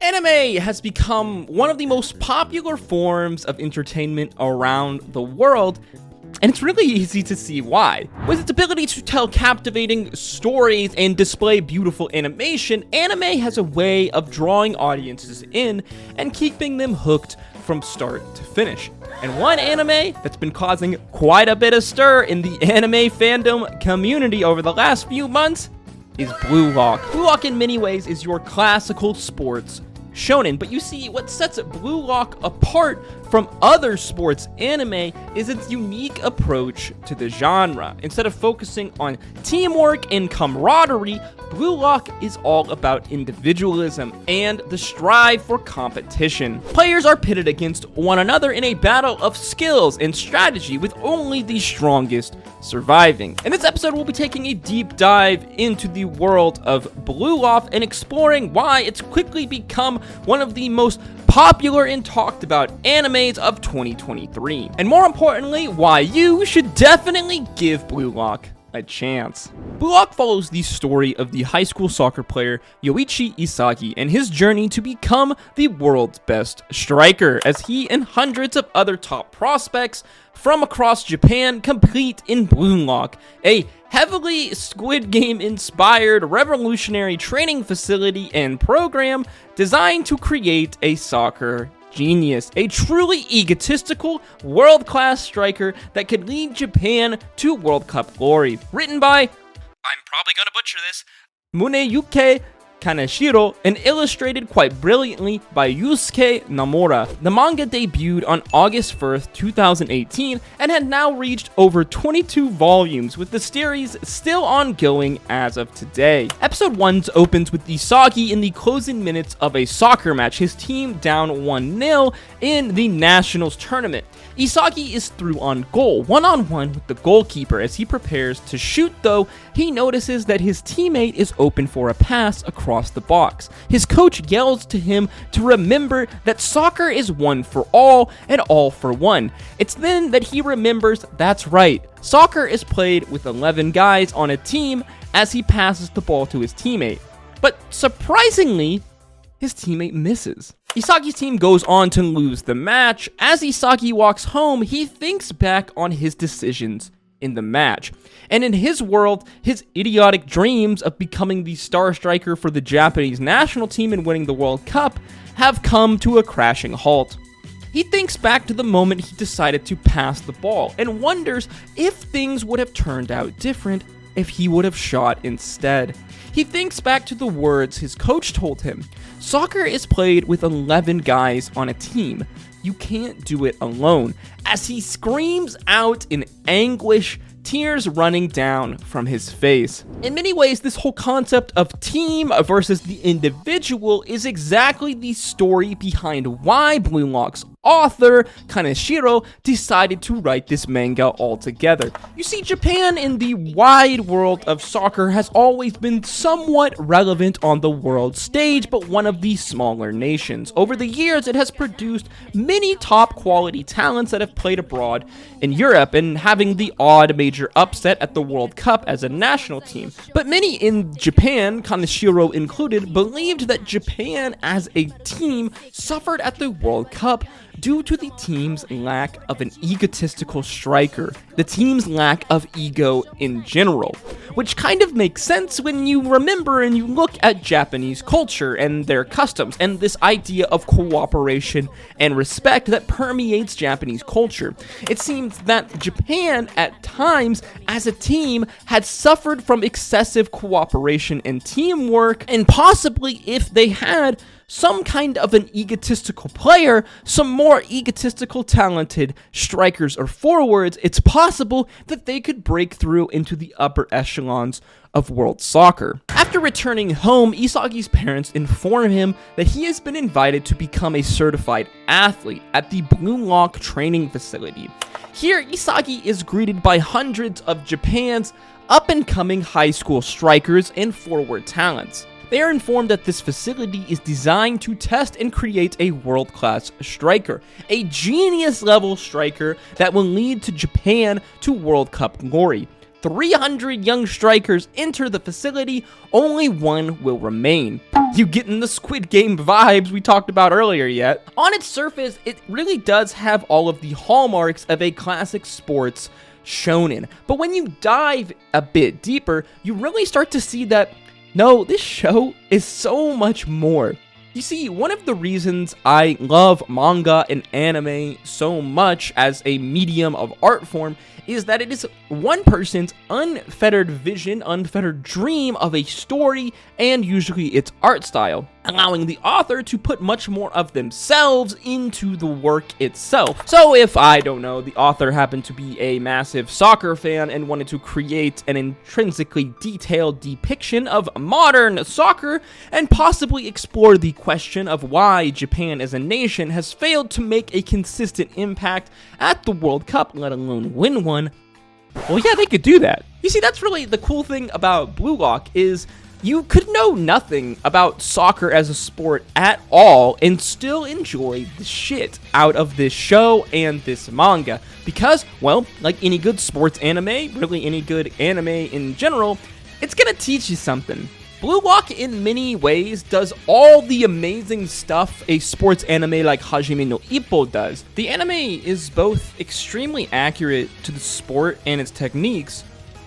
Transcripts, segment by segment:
Anime has become one of the most popular forms of entertainment around the world, and it's really easy to see why. With its ability to tell captivating stories and display beautiful animation, anime has a way of drawing audiences in and keeping them hooked from start to finish. And one anime that's been causing quite a bit of stir in the anime fandom community over the last few months is Blue Lock. Blue Lock in many ways is your classical sports shonen, but you see, what sets Blue Lock apart from other sports anime is its unique approach to the genre. Instead of focusing on teamwork and camaraderie, Blue Lock is all about individualism and the strive for competition. Players are pitted against one another in a battle of skills and strategy, with only the strongest surviving. In this episode, we'll be taking a deep dive into the world of Blue Lock and exploring why it's quickly become one of the most popular and talked about animes of 2023. And more importantly, why you should definitely give Blue Lock a chance. Blue Lock follows the story of the high school soccer player Yoichi Isagi and his journey to become the world's best striker, as he and hundreds of other top prospects from across Japan compete in Blue Lock, a heavily Squid Game inspired revolutionary training facility and program designed to create a soccer genius, a truly egotistical, world-class striker that could lead Japan to World Cup glory. Written by, I'm probably gonna butcher this, Muneyuki Kaneshiro, and illustrated quite brilliantly by Yusuke Nomura. The manga debuted on August 1st, 2018, and had now reached over 22 volumes, with the series still ongoing as of today. Episode 1 opens with Isagi in the closing minutes of a soccer match, his team down 1-0 in the Nationals tournament. Isagi is through on goal, one-on-one with the goalkeeper. As he prepares to shoot, though, he notices that his teammate is open for a pass across the box. His coach yells to him to remember that soccer is one for all and all for one. It's then that he remembers that's right, soccer is played with 11 guys on a team, as he passes the ball to his teammate. But surprisingly, his teammate misses. Isagi's team goes on to lose the match. As Isagi walks home, he thinks back on his decisions in the match. And in his world, his idiotic dreams of becoming the star striker for the Japanese national team and winning the World Cup have come to a crashing halt. He thinks back to the moment he decided to pass the ball and wonders if things would have turned out different if he would have shot instead. He thinks back to the words his coach told him. Soccer is played with 11 guys on a team. You can't do it alone. As he screams out in anguish, tears running down from his face. In many ways, this whole concept of team versus the individual is exactly the story behind why Blue Lock's author, Kaneshiro, decided to write this manga altogether. You see, Japan in the wide world of soccer has always been somewhat relevant on the world stage, but one of the smaller nations. Over the years, it has produced many top quality talents that have played abroad in Europe and having the odd major upset at the World Cup as a national team. But many in Japan, Kaneshiro included, believed that Japan as a team suffered at the World Cup due to the team's lack of an egotistical striker, the team's lack of ego in general, which kind of makes sense when you remember and you look at Japanese culture and their customs and this idea of cooperation and respect that permeates Japanese culture. It seems that Japan, at times, as a team, had suffered from excessive cooperation and teamwork, and possibly if they had some kind of an egotistical player, some more egotistical talented strikers or forwards, it's possible that they could break through into the upper echelons of world soccer. After returning home, Isagi's parents inform him that he has been invited to become a certified athlete at the Blue Lock training facility. Here, Isagi is greeted by hundreds of Japan's up-and-coming high school strikers and forward talents. They are informed that this facility is designed to test and create a world-class striker, a genius-level striker that will lead to Japan to World Cup glory. 300 young strikers enter the facility, only one will remain. You getting the Squid Game vibes we talked about earlier yet? On its surface, it really does have all of the hallmarks of a classic sports shonen. But when you dive a bit deeper, you really start to see that, no, this show is so much more. You see, one of the reasons I love manga and anime so much as a medium of art form is that it is one person's unfettered vision, unfettered dream of a story, and usually its art style, allowing the author to put much more of themselves into the work itself. So if, I don't know, the author happened to be a massive soccer fan and wanted to create an intrinsically detailed depiction of modern soccer and possibly explore the question of why Japan as a nation has failed to make a consistent impact at the World Cup, let alone win one, well, yeah, they could do that. You see, that's really the cool thing about Blue Lock is you could know nothing about soccer as a sport at all and still enjoy the shit out of this show and this manga. Because, well, like any good sports anime, really any good anime in general, it's gonna teach you something. Blue Lock in many ways does all the amazing stuff a sports anime like Hajime no Ippo does. The anime is both extremely accurate to the sport and its techniques,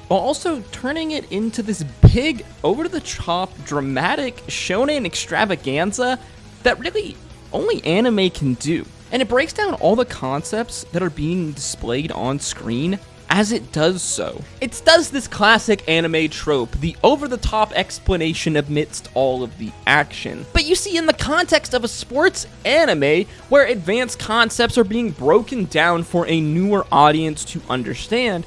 while also turning it into this big, over-the-top, dramatic shonen extravaganza that really only anime can do. And it breaks down all the concepts that are being displayed on screen as it does so. It does this classic anime trope, the over-the-top explanation amidst all of the action. But you see, in the context of a sports anime, where advanced concepts are being broken down for a newer audience to understand,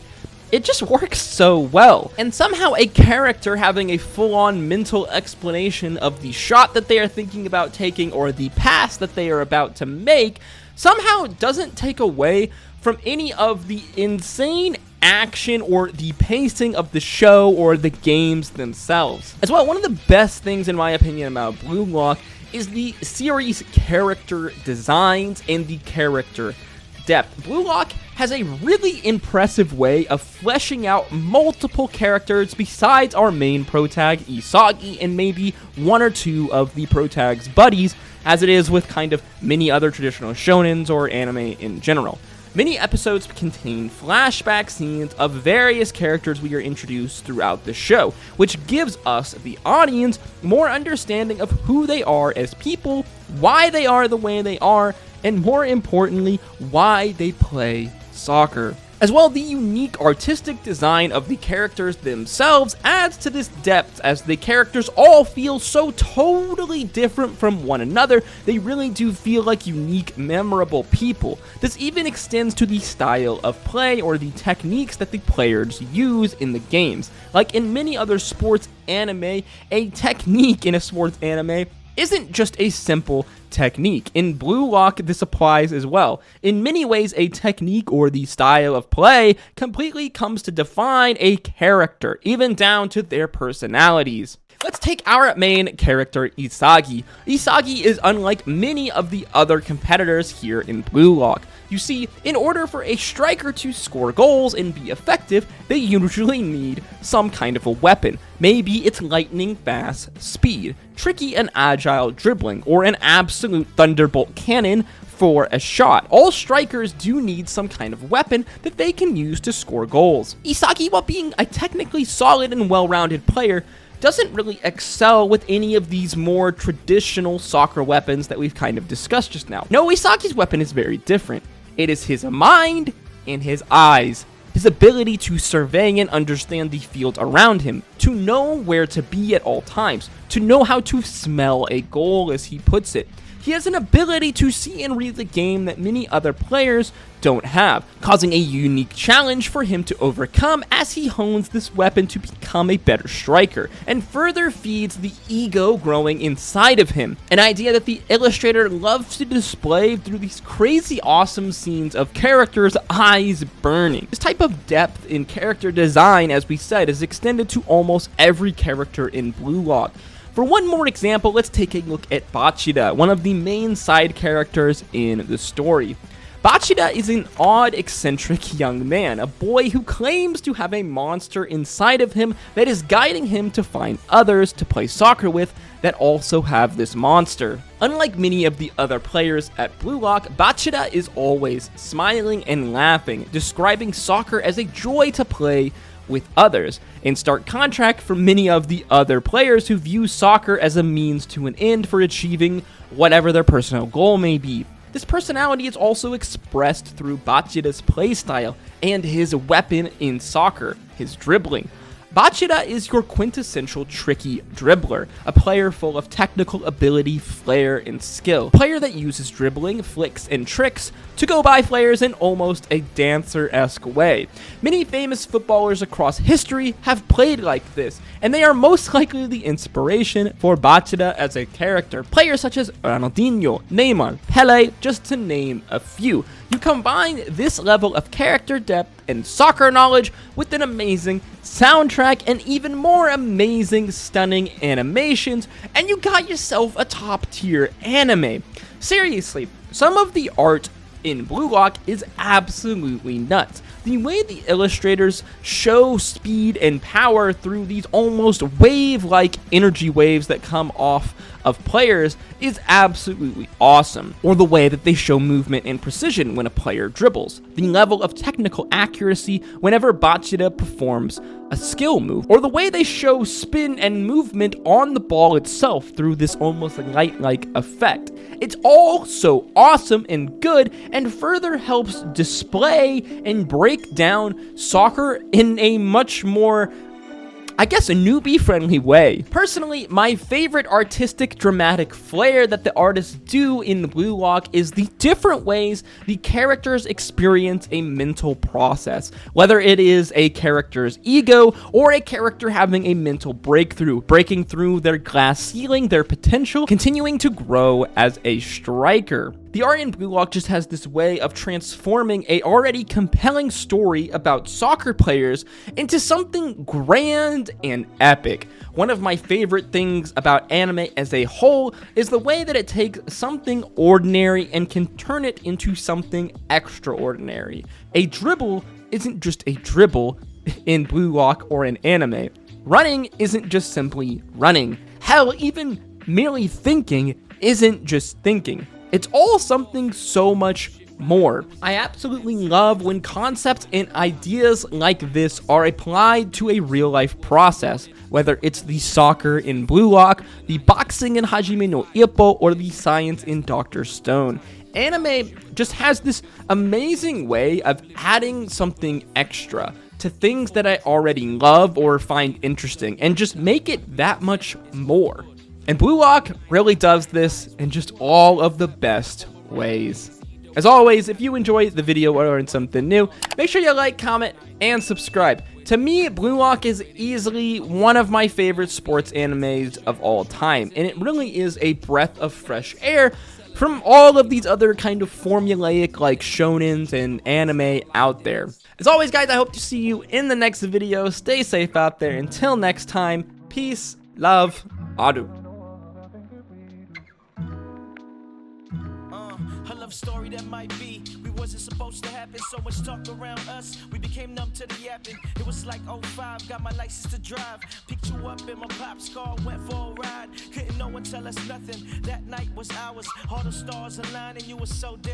it just works so well. And somehow a character having a full-on mental explanation of the shot that they are thinking about taking or the pass that they are about to make somehow doesn't take away from any of the insane action or the pacing of the show or the games themselves. As well, one of the best things in my opinion about Blue Lock is the series' character designs and the character depth. Blue Lock has a really impressive way of fleshing out multiple characters besides our main protag, Isagi, and maybe one or two of the protag's buddies, as it is with kind of many other traditional shonens or anime in general. Many episodes contain flashback scenes of various characters we are introduced throughout the show, which gives us, the audience, more understanding of who they are as people, why they are the way they are, and more importantly, why they play soccer. As well, the unique artistic design of the characters themselves adds to this depth, as the characters all feel so totally different from one another. They really do feel like unique, memorable people. This even extends to the style of play or the techniques that the players use in the games. Like in many other sports anime, a technique in a sports anime isn't just a simple technique. In Blue Lock, this applies as well. In many ways, a technique or the style of play completely comes to define a character, even down to their personalities. Let's take our main character, Isagi. Isagi is unlike many of the other competitors here in Blue Lock. You see, in order for a striker to score goals and be effective, they usually need some kind of a weapon. Maybe it's lightning fast speed, tricky and agile dribbling, or an absolute thunderbolt cannon for a shot. All strikers do need some kind of weapon that they can use to score goals. Isagi, while being a technically solid and well-rounded player, doesn't really excel with any of these more traditional soccer weapons that we've kind of discussed just now. No, Isagi's weapon is very different. It is his mind and his eyes. His ability to survey and understand the field around him, to know where to be at all times, to know how to smell a goal, as he puts it. He has an ability to see and read the game that many other players don't have, causing a unique challenge for him to overcome as he hones this weapon to become a better striker, and further feeds the ego growing inside of him, an idea that the illustrator loves to display through these crazy awesome scenes of characters' eyes burning. This type of depth in character design, as we said, is extended to almost every character in Blue Lock. For one more example, let's take a look at Bachira, one of the main side characters in the story. Bachira is an odd, eccentric young man, a boy who claims to have a monster inside of him that is guiding him to find others to play soccer with that also have this monster. Unlike many of the other players at Blue Lock, Bachira is always smiling and laughing, describing soccer as a joy to play with others, in stark contrast from many of the other players who view soccer as a means to an end for achieving whatever their personal goal may be. This personality is also expressed through Bachira's playstyle and his weapon in soccer, his dribbling. Bachira is your quintessential tricky dribbler, a player full of technical ability, flair, and skill. A player that uses dribbling, flicks, and tricks to go by players in almost a dancer-esque way. Many famous footballers across history have played like this, and they are most likely the inspiration for Bachira as a character. Players such as Ronaldinho, Neymar, Pele, just to name a few. You combine this level of character depth and soccer knowledge with an amazing soundtrack and even more amazing, stunning animations, and you got yourself a top-tier anime. Seriously, some of the art in Blue Lock is absolutely nuts. The way the illustrators show speed and power through these almost wave-like energy waves that come off of players is absolutely awesome. Or the way that they show movement and precision when a player dribbles. The level of technical accuracy whenever Bachira performs a skill move. Or the way they show spin and movement on the ball itself through this almost light-like effect. It's all so awesome and good, and further helps display and break down soccer in a much more, I guess, a newbie-friendly way. Personally, my favorite artistic dramatic flair that the artists do in Blue Lock is the different ways the characters experience a mental process, whether it is a character's ego or a character having a mental breakthrough, breaking through their glass ceiling, their potential, continuing to grow as a striker. The art in Blue Lock just has this way of transforming a already compelling story about soccer players into something grand and epic. One of my favorite things about anime as a whole is the way that it takes something ordinary and can turn it into something extraordinary. A dribble isn't just a dribble in Blue Lock or in anime. Running isn't just simply running. Hell, even merely thinking isn't just thinking. It's all something so much more. I absolutely love when concepts and ideas like this are applied to a real-life process, whether it's the soccer in Blue Lock, the boxing in Hajime no Ippo, or the science in Dr. Stone. Anime just has this amazing way of adding something extra to things that I already love or find interesting, and just make it that much more. And Blue Lock really does this in just all of the best ways. As always, if you enjoyed the video or learned something new, make sure you like, comment, and subscribe. To me, Blue Lock is easily one of my favorite sports animes of all time, and it really is a breath of fresh air from all of these other kind of formulaic like shonens and anime out there. As always, guys, I hope to see you in the next video. Stay safe out there. Until next time, peace, love, adu. Story that might be, we wasn't supposed to happen. So much talk around us, we became numb to the yapping. It was like 05, got my license to drive. Picked you up in my pop's car, went for a ride. Couldn't no one tell us nothing, that night was ours. All the stars aligned and you were so dead.